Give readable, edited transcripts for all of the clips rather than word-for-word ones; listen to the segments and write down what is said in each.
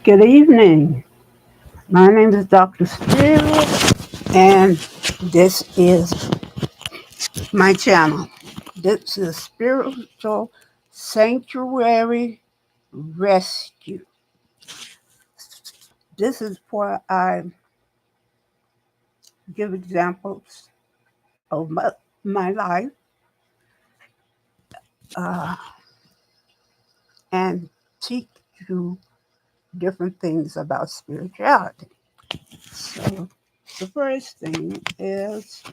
Good evening. My name is Dr. Spirit, and this is my channel. This is Spiritual Sanctuary Rescue. This is where I give examples of my life uh, and teach you different things about spirituality. So, the first thing is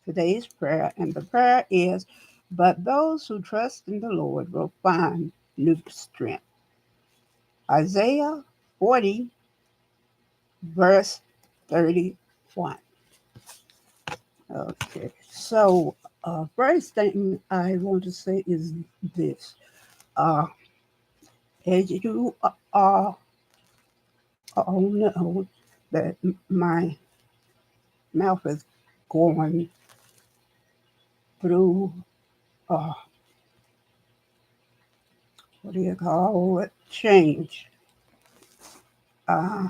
today's prayer, and the prayer is, but those who trust in the Lord will find new strength. Isaiah 40, verse 31. Okay, so first thing I want to say is this. Uh, as you all know, that my mouth is going through, uh, what do you call it, change. Uh,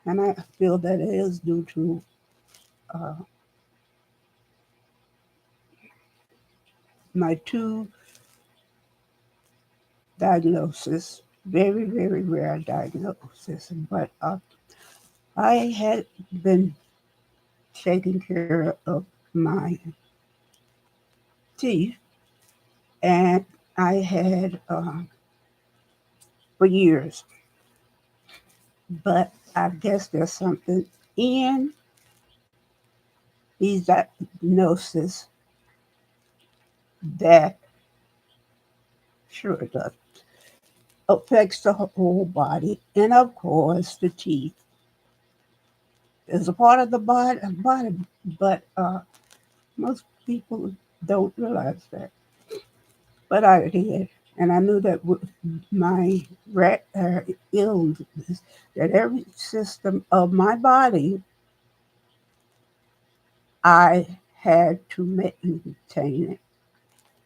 and I feel that it is due to uh, my two diagnosis, very, very rare diagnosis, but I had been taking care of my teeth, and I had for years, but I guess there's something in these diagnoses that sure does affects the whole body, and of course the teeth is a part of the body, but most people don't realize that. But I did. And I knew that with my illness, that every system of my body, I had to maintain it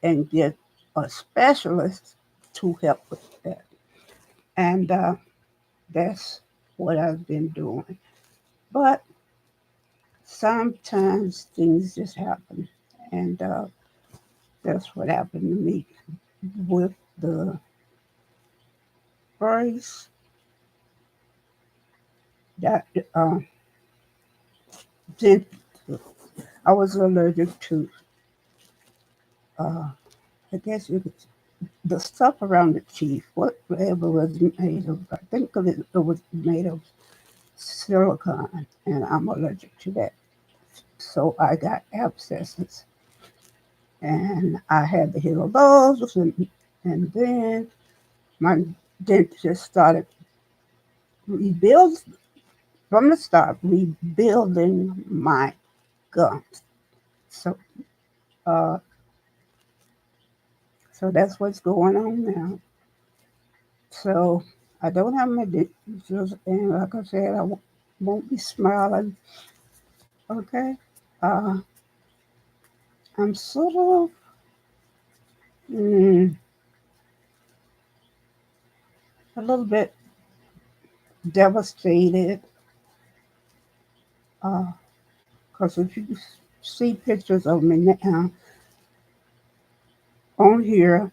and get a specialist to help with that. And that's what I've been doing. But sometimes things just happen. And that's what happened to me with the first that did I was allergic to I guess you could, the stuff around the teeth, whatever was made of. I think it was made of silicone, and I'm allergic to that. So I got abscesses, and I had to heal those, and then my dentist started rebuild from the start, rebuilding my gums. So, uh, so that's what's going on now. So I don't have my dentures, and like I said, won't be smiling. Okay, uh, I'm sort of mm, a little bit devastated because if you see pictures of me now on here,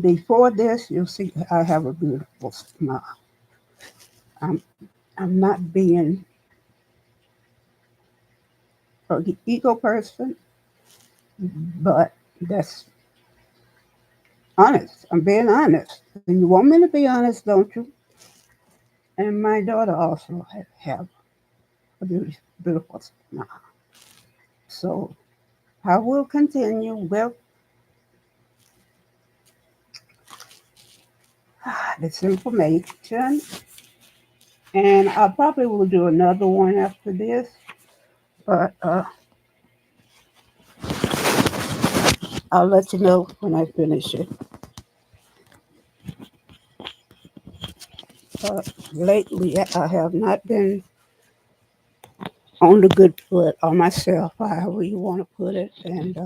before this, you'll see I have a beautiful smile. I'm I'm not being an ego person, but that's honest. I'm being honest. And you want me to be honest, don't you? And my daughter also have a beautiful smile. So I will continue with this information, and I probably will do another one after this, but I'll let you know when I finish it. Lately, I have not been on the good foot on myself, however you want to put it, and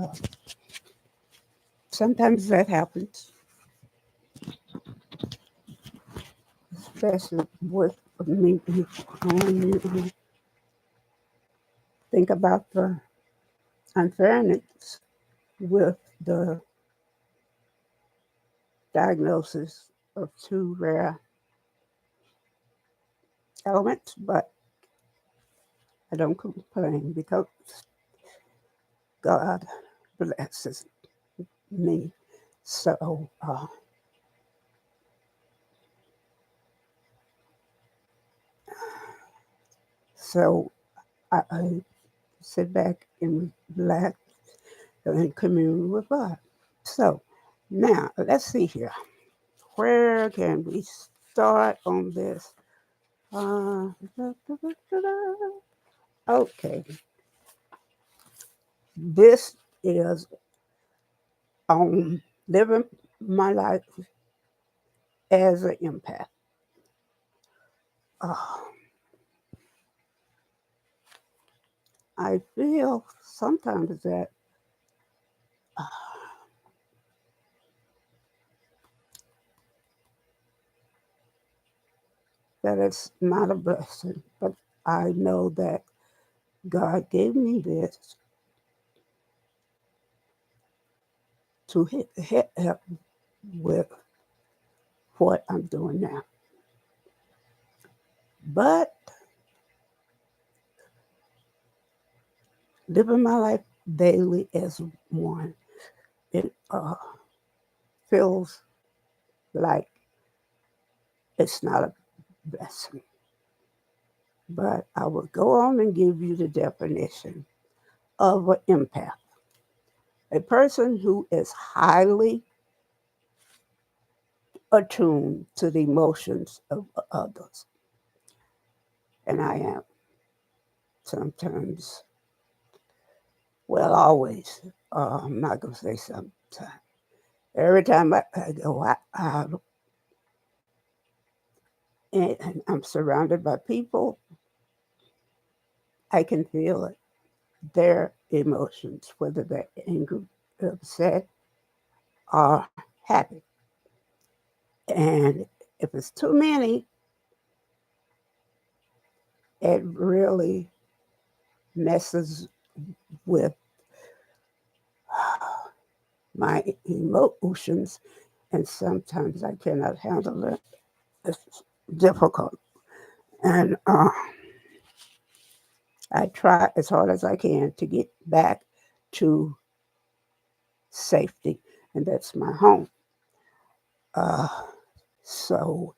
sometimes that happens. especially with me, when you think about the unfairness with the diagnosis of two rare elements, but I don't complain because God blesses me. So, so I sit back and relax and commune with God. So now let's see here. Where can we start on this? Okay, this is on living my life as an empath. Uh, I feel sometimes that uh, that it's not a blessing, but I know that God gave me this to help with what I'm doing now. But living my life daily as one, it feels like it's not a blessing. But I will go on and give you the definition of an empath. A person who is highly attuned to the emotions of others. And I am sometimes, well, always. I'm not going to say sometimes. Every time I go out and I'm surrounded by people, I can feel it, their emotions, whether they're angry, upset, or happy. And if it's too many, it really messes with my emotions, and sometimes I cannot handle it. It's difficult. And I try as hard as I can to get back to safety, and that's my home. Uh, so,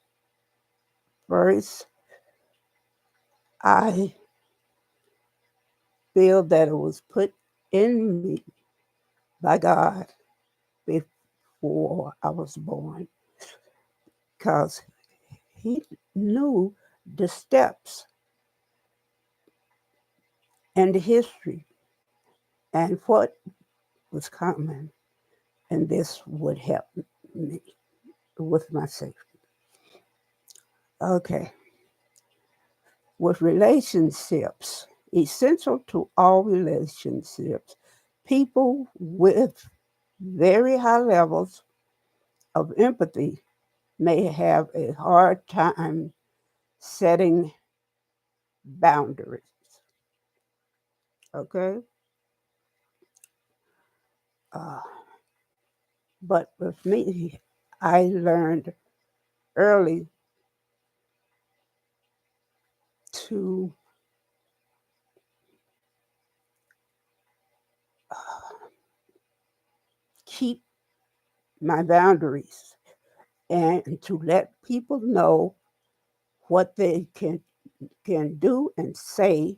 first, I feel that it was put in me by God before I was born because He knew the steps and the history and what was coming, and this would help me with my safety. Okay. With relationships, essential to all relationships, people with very high levels of empathy may have a hard time setting boundaries. Okay? Uh, but with me, I learned early to keep my boundaries and to let people know what they can do and say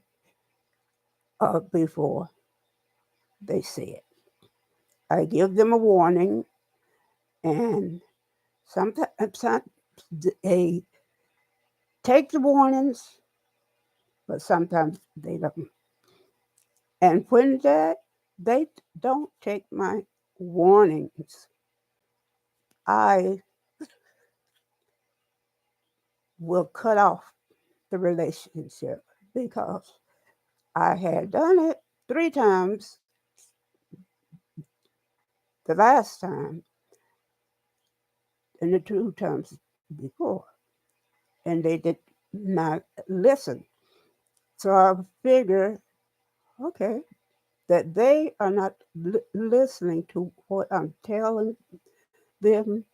before they say it. I give them a warning, and sometimes they take the warnings, but sometimes they don't. And when they don't take my warnings, I will cut off the relationship because I had done it 3 times the last time and the 2 times before. and they did not listen. So I figure, okay, that they are not listening to what I'm telling them.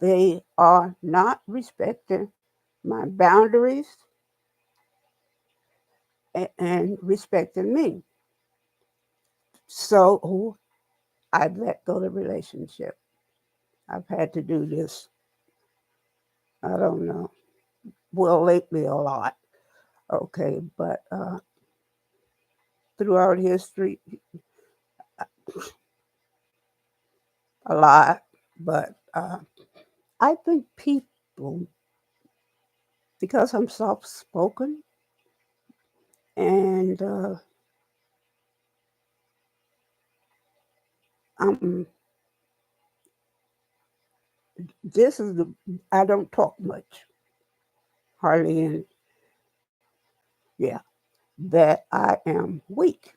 They are not respecting my boundaries and respecting me. So I let go of the relationship. I've had to do this, I don't know, well, lately a lot. Okay, but throughout history, a lot. But I think people, because I'm soft spoken and I'm, this is the, I don't talk much, hardly any, yeah, that I am weak.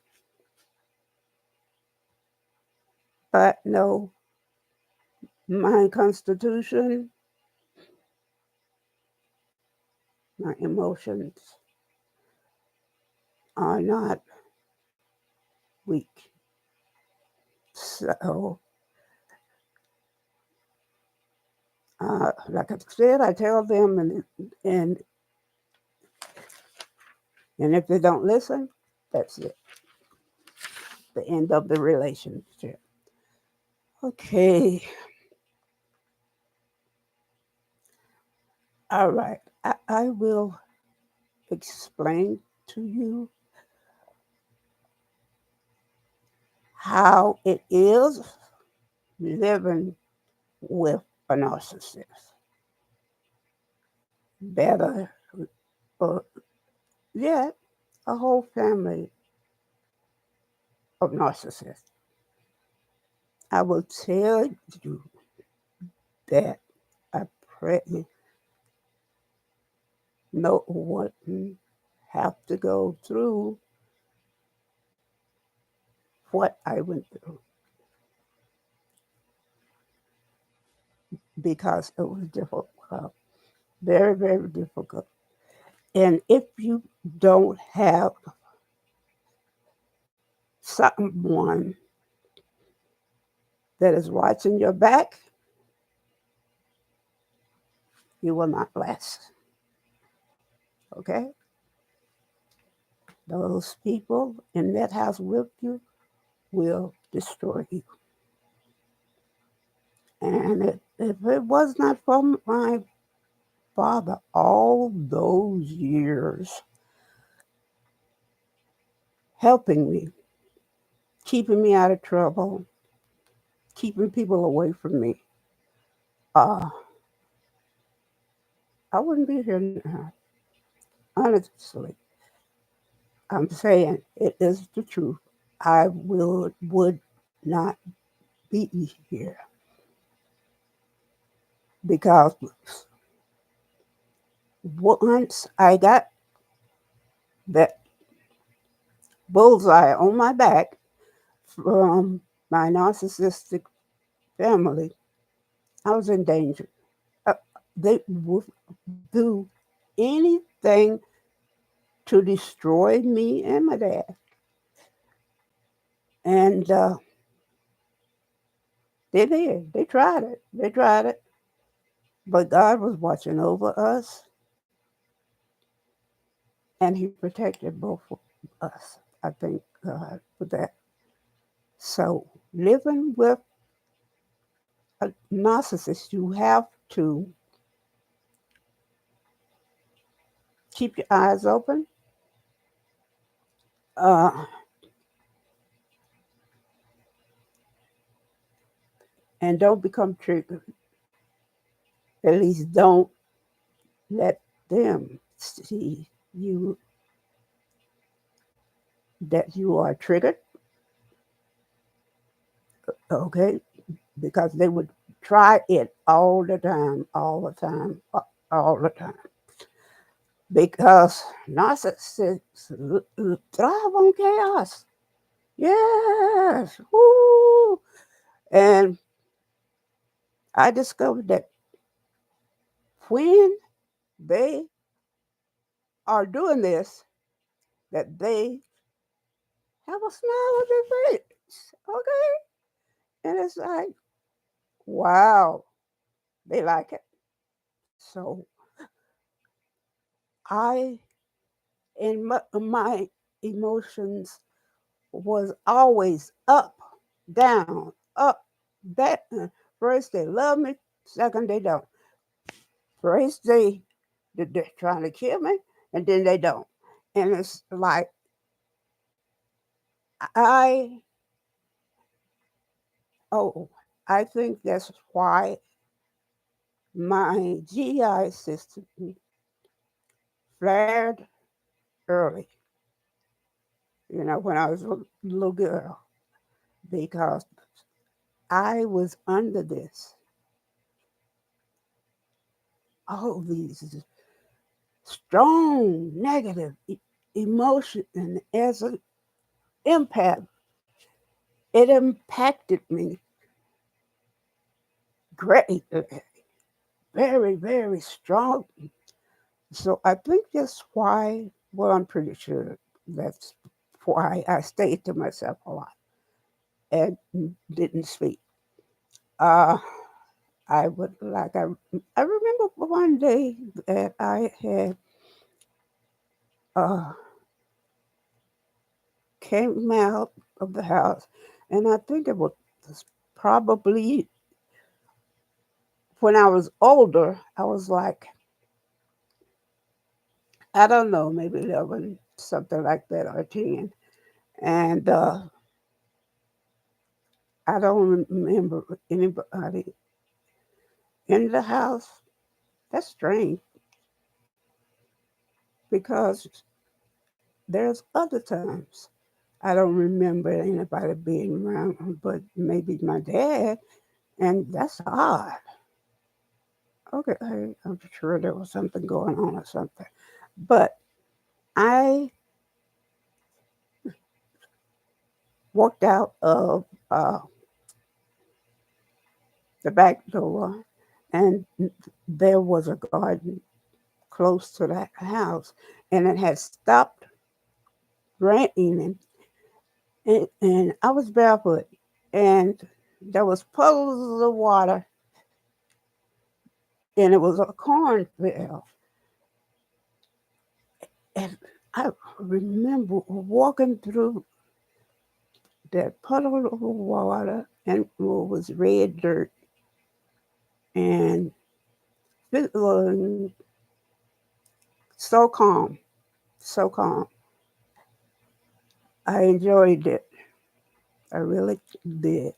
But no, my constitution, my emotions are not weak. So, like I said, I tell them, and and if they don't listen, that's it. The end of the relationship. Okay, all right. I will explain to you how it is living with a narcissist. Better, uh, yet, a whole family of narcissists. I will tell you that I pray no one have to go through what I went through because it was difficult, very, very difficult. And if you don't have someone that is watching your back, you will not last. Okay? Those people in that house with you will destroy you. And if it was not for my father all those years helping me, keeping me out of trouble, keeping people away from me, uh, I wouldn't be here now. Honestly, I'm saying it is the truth. I would not be here because once I got that bullseye on my back from my narcissistic family, I was in danger. Uh, they would do anything to destroy me and my dad. And they did. They tried it. They tried it. But God was watching over us and He protected both of us. I thank God for that. So, living with a narcissist, you have to keep your eyes open, uh, and don't become triggered. At least don't let them see you that you are triggered, okay? Because they would try it all the time, all the time, all the time. Because narcissists thrive on chaos. Yes. Woo. And I discovered that when they are doing this, that they have a smile on their face. Okay? And it's like, wow, they like it. So I, in my emotions, was always up, down, up, that. First they love me, second they don't. First they're trying to kill me, and then they don't. And it's like I oh I think that's why my GI system flared early. When I was a little girl, because I was under this all these strong negative emotion, and as an empath, it impacted me greatly, very, very strong. So I think that's why, well, I'm pretty sure that's why I stayed to myself a lot and didn't speak. Uh, I would like, I remember one day that I had uh, came out of the house, and I think it was probably when I was older. I was like, I don't know, maybe 11, something like that, or 10. And I don't remember anybody in the house. That's strange because there's other times I don't remember anybody being around, but maybe my dad, and that's odd. Okay, I'm sure there was something going on or something. But I walked out of uh, the back door, and there was a garden close to that house, and it had stopped raining, and I was barefoot, and there was puddles of water, and it was a cornfield, and I remember walking through that puddle of water, and it was red dirt, and it was so calm, so calm. I enjoyed it. I really did.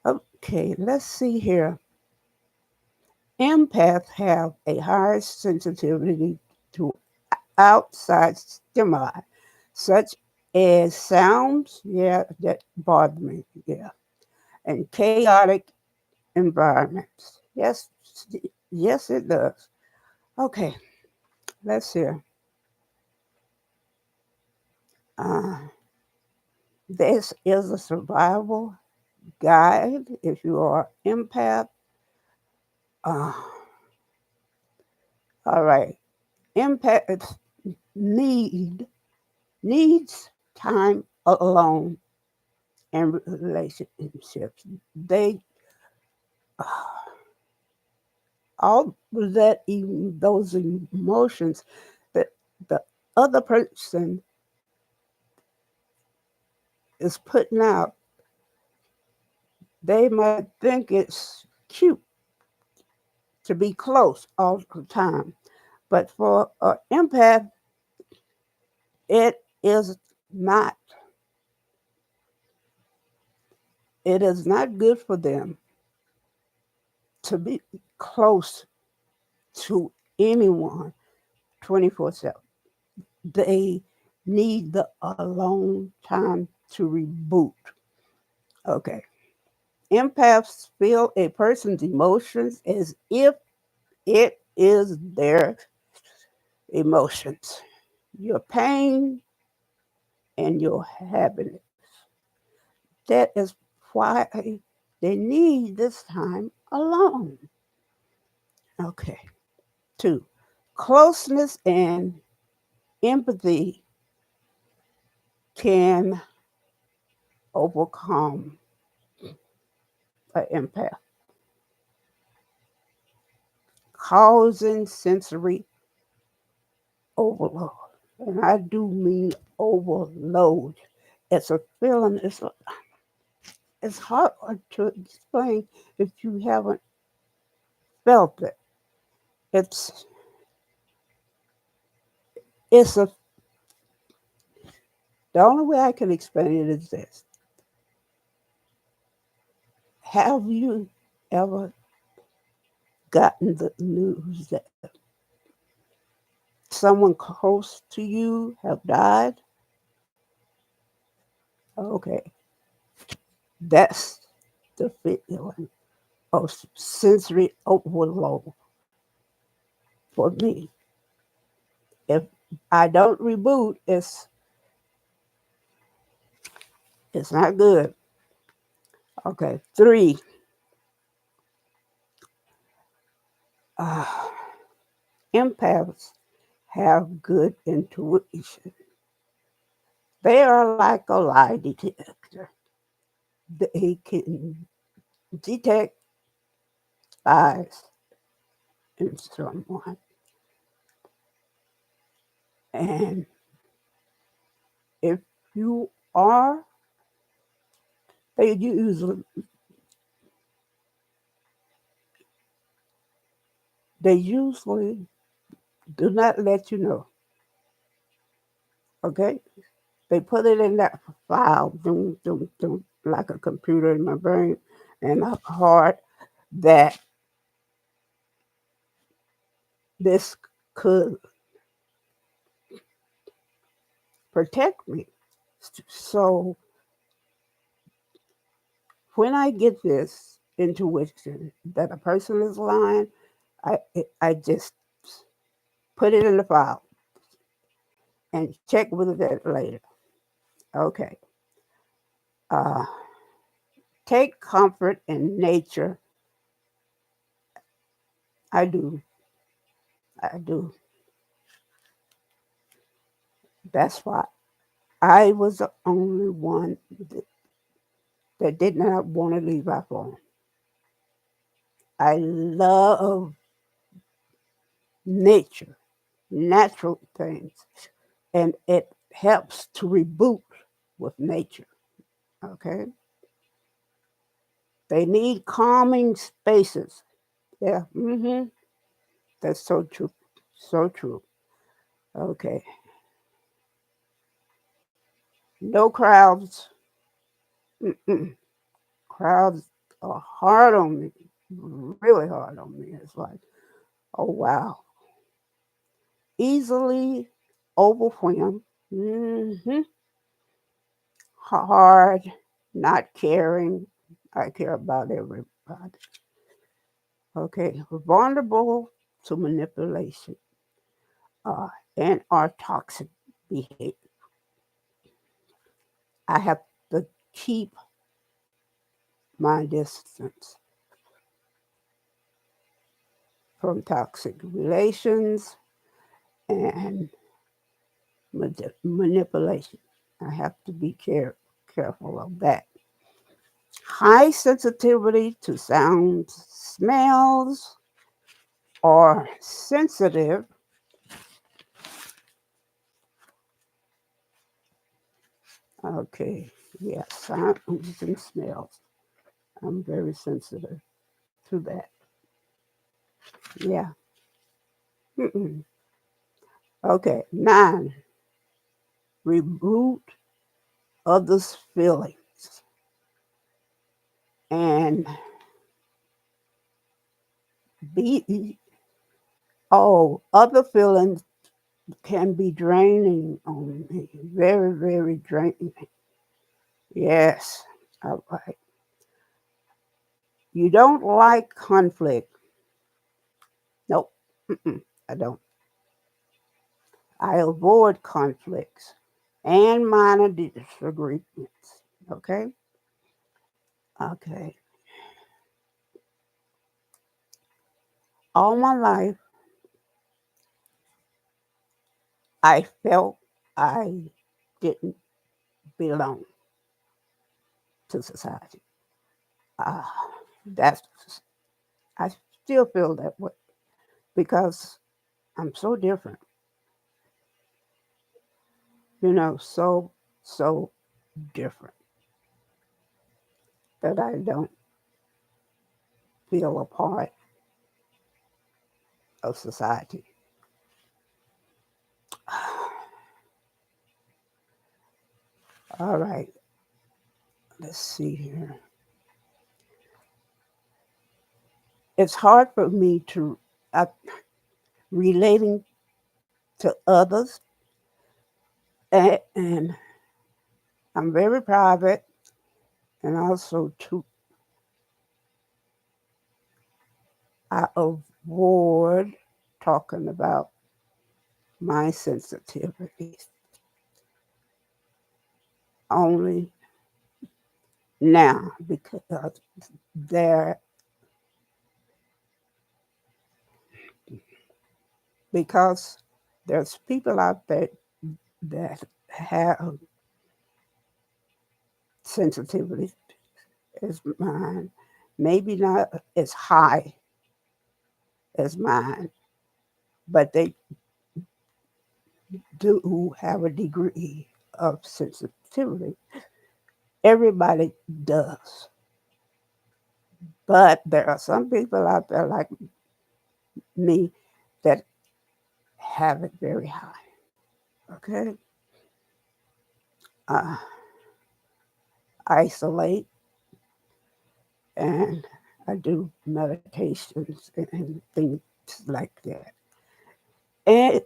Okay, let's see here. Empaths have a higher sensitivity to outside stimuli, such as sounds, yeah, that bother me, yeah, and chaotic environments. Yes, yes, it does. Okay, let's hear. Uh, this is a survival guide if you are empath. Uh, all right, empaths needs time alone and relationships. They all that those emotions that the other person is putting out, they might think it's cute to be close all the time, but for an empath, it is not. It is not good for them to be close to anyone 24/7. They need the alone time to reboot. Okay. Empaths feel a person's emotions as if it is their emotions, your pain and your happiness. That is why they need this time alone. Okay. 2. Closeness and empathy can overcome an empath, causing sensory overload. And I do mean overload. It's a feeling, it's hard to explain if you haven't felt it. It's it's a the only way I can explain it is this. Have you ever gotten the news that someone close to you have died? Okay, that's the feeling of sensory overload for me. If I don't reboot, it's not good. Okay, 3. Uh, Empaths have good intuition. They are like a lie detector. They can detect lies in someone. And if you are, they usually they usually do not let you know. Okay? They put it in that file, doom, doom, doom, like a computer in my brain and a heart that this could protect me. So when I get this intuition that a person is lying, I just put it in the file and check with it later. Okay. Uh, Take comfort in nature. I do. I do. That's why I was the only one that did not want to leave our phone. I love nature, natural things, and it helps to reboot with nature. Okay, they need calming spaces. Yeah, that's so true, so true. Okay, no crowds. Mm-mm. Crowds are hard on me, really hard on me. It's like, oh wow, easily overwhelmed. Hard, not caring. I care about everybody. Okay, vulnerable to manipulation uh, and are toxic behavior. I have to keep my distance from toxic relations and manipulation. I have to be careful of that. High sensitivity to sounds, smells, or sensitive. Okay, yes, sounds and smells. I'm very sensitive to that. Yeah. Mm-mm. Okay, 9. Reboot others' feelings. And be other feelings can be draining on me. Very, very draining. Yes. All right. You don't like conflict. Nope. I don't. I avoid conflicts and minor disagreements. Okay. Okay. All my life, I felt I didn't belong to society. Uh, that's I still feel that way because I'm so different, so different that I don't feel a part of society. All right, let's see here. It's hard for me to relating to others, and I'm very private, and also too, I avoid talking about my sensitivities only now there because there's people out there that have sensitivity as mine, maybe not as high as mine, but they do have a degree of sensitivity. Everybody does. But there are some people out there like me that have it very high. Okay? Uh, Isolate, and I do meditations and things like that. And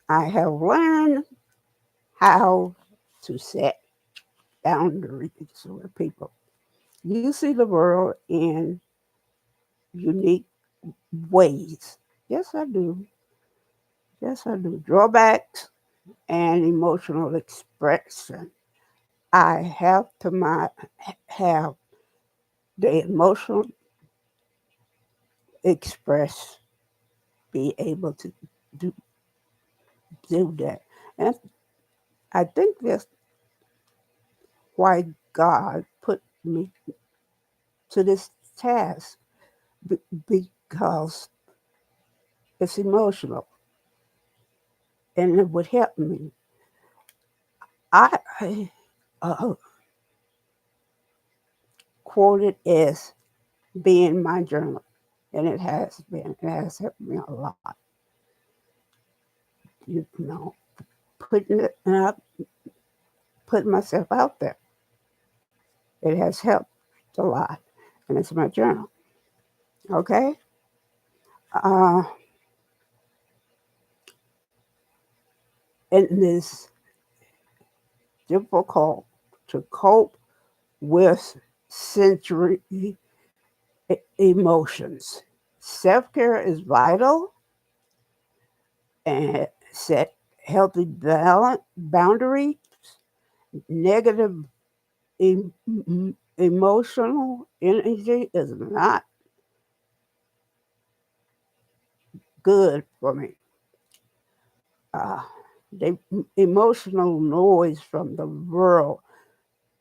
I have learned how to set boundaries with people. You see the world in unique ways. Yes, I do. Yes, I do. Drawbacks and emotional expression. I have to have the emotional express, be able to do, do that. And I think that's why God put me to this task because it's emotional and it would help me. I quote it as being my journal, and it has been. It has helped me a lot. You know, putting it up, putting myself out there. It has helped a lot, and it's my journal. Okay, uh, and it's difficult to cope with sensory emotions. Self care is vital, and set healthy boundaries. Negative emotional energy is not good for me. Uh, the emotional noise from the world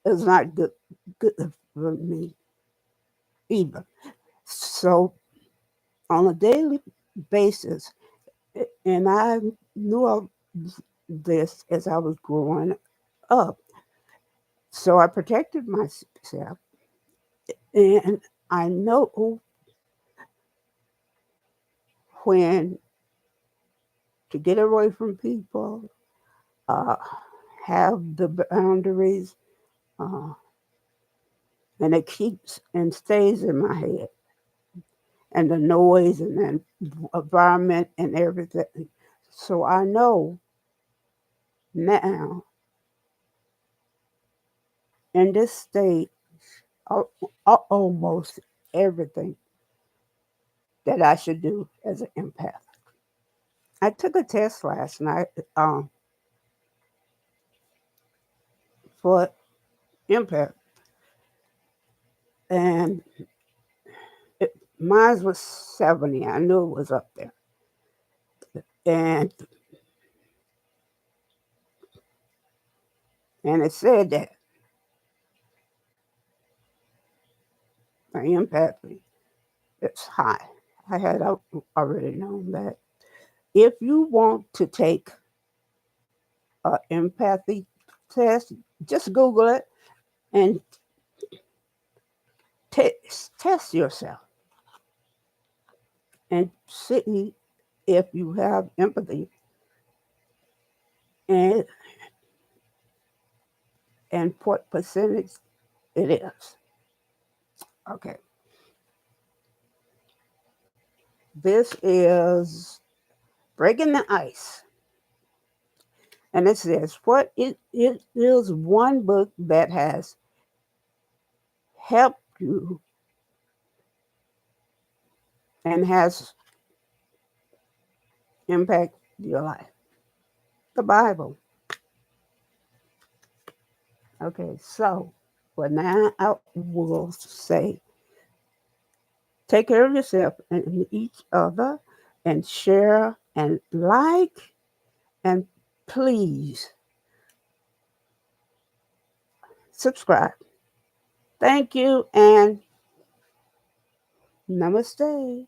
is not good for me either. So on a daily basis, and I knew of this as I was growing up, so I protected myself, and I know when to get away from people, uh, have the boundaries, uh, and it keeps and stays in my head, and the noise and the environment and everything. So I know now in this state, almost everything that I should do as an empath. I took a test last night for empath, and it, mine was 70. I knew it was up there, and And it said that my empathy is high. I had already known that. If you want to take an empathy test, just Google it and test yourself and see if you have empathy and what percentage it is. Okay. This is Breaking the Ice. And it says, it is one book that has helped you and has impacted your life? The Bible. Okay, so for now I will say, take care of yourself and each other and share and like and please subscribe. Thank you and namaste.